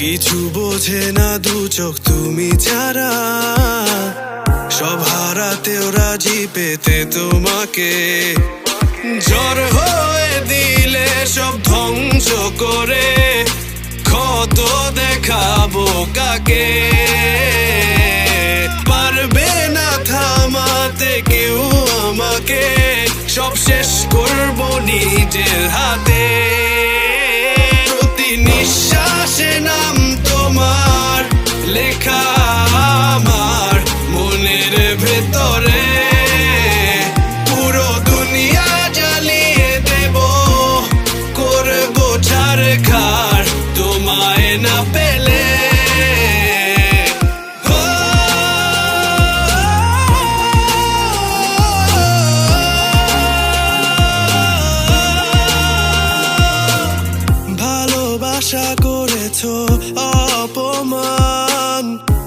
কিছু বোঝে না দু চোখ তুমি ছাড়া, সব হারাতেও রাজি পেতে তোমাকে। ঝড় হয়ে দিলে সব ধ্বংস করে ক্ষত দেখাবো কাকে? পারবে না থামাতে কেউ আমাকে, সব শেষ করবো নিজের হাতে। প্রতি নিঃশ্বাসে নাম তোমার লেখা আমার মনের ভেতরে। পুরো দুনিয়া জ্বালিয়ে দেব, করবো ছারখার তোমায় না পেলে। ভালোবাসা করেছো অপমান,